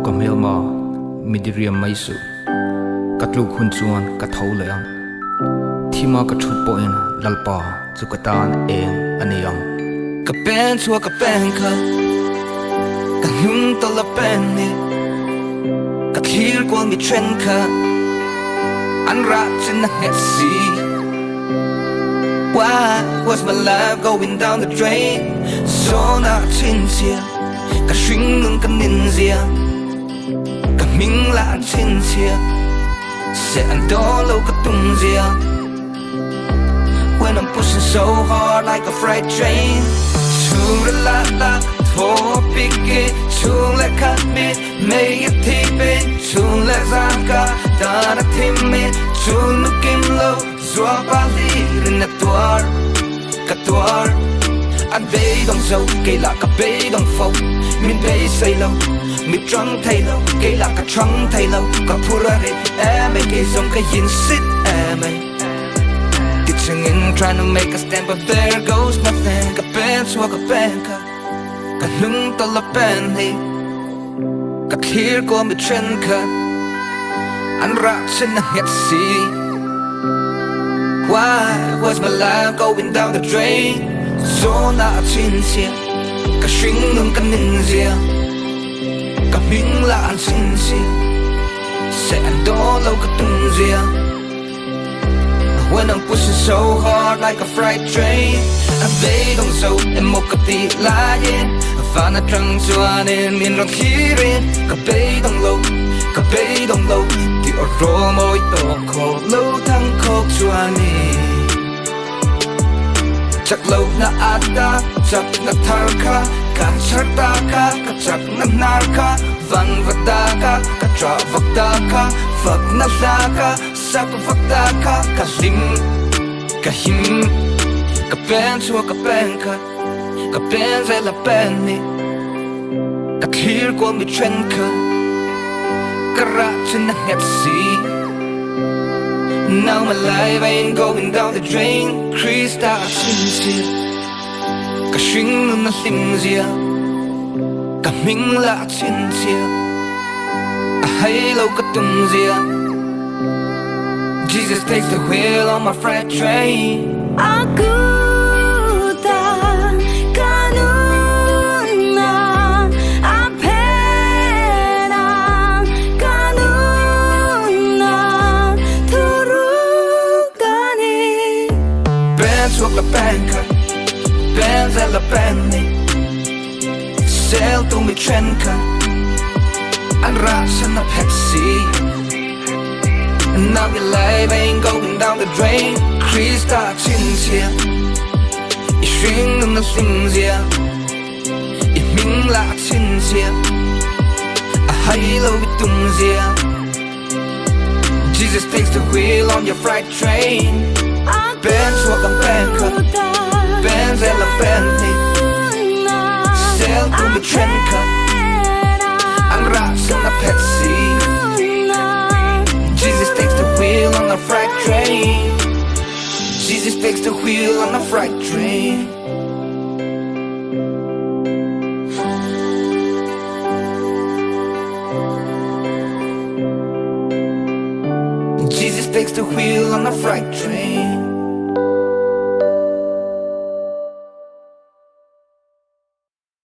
kam helma midiriam Mizo katlu khun chuan ka tho leang thima ka thut po in lalpa chukatan eng aniang ka pen chua ka pen ka hnung to la pen ni ka thlir kwal mi tren ka an ra chin na het si. Why was my life going down the drain? So not sincere. Ka shring nung ka ninzia ka ming la an sincere. Se an dolo ka tungzia. When I'm pushing so hard like a freight train. Chura la la topic it. Chula cut me. May it tip it. Chula zaka. Dana timmy. Chulu kim low. Zua balir in the tuar. Katuar. Anh bê đồng sâu, cây là cà bê đồng phâu. Mình bê say lâu, mình trăng thay lâu. Cây là cà trăng thay lâu. Cà pura rê, em ấy cây dòng cây yin sit em ấy. Ditching in, trying to make a stand, but there goes nothing. Cà bê xua cà bê ca. Cà nung tao là bê hi. Cà thir của mình chân ca. Anh ra trên nang hết si. Why was my life going down the drain? So not sincere. Ka shring nung ka ninzia ka ming la an sincere. Se an dolo ka tungzia. When I'm pushing so hard like a freight train. An bay dong so em mo ka ti la yin. Phalna trăng chuan in min rong thirin. Ka bay dong lo, ka bay dong lo. Ti ở ro môi to khô lâu thăng khóc chuan in. Chắc lâu na ada, chắc na tharka. Ka charta ka, ka chắc na narka. Van vadaka, ka tra vakdaka. Phật na laka, sak vakdaka. Ka lim, ka him. Ka pen chua ka pen ka. Ka pen zay la pen ni. Ka thlir kwa mi tren ka. Ka ra chin na het si. Now my life ain't going down the drain. Krista sincere. Ka shring nun na limzia. Ka ming la sincere. A halo ka tungzia. Jesus takes the wheel on my freight train. Chuộc là bang ka, bang ra là bang ni. Sail to me tren ka, an ra san na Pepsi. Now your life ain't going down the drain. Krista sincere. I shring nung na limzia. I ming la sincere. A halo with tungzia. Jesus takes the wheel on your freight train. Ben chua cầm ben ka, ben zay la ben ni. Sail to me tren ka, an ra san na Pepsi. Jesus takes the wheel on the freight train. Jesus takes the wheel on the freight train. Jesus takes the wheel on the freight train.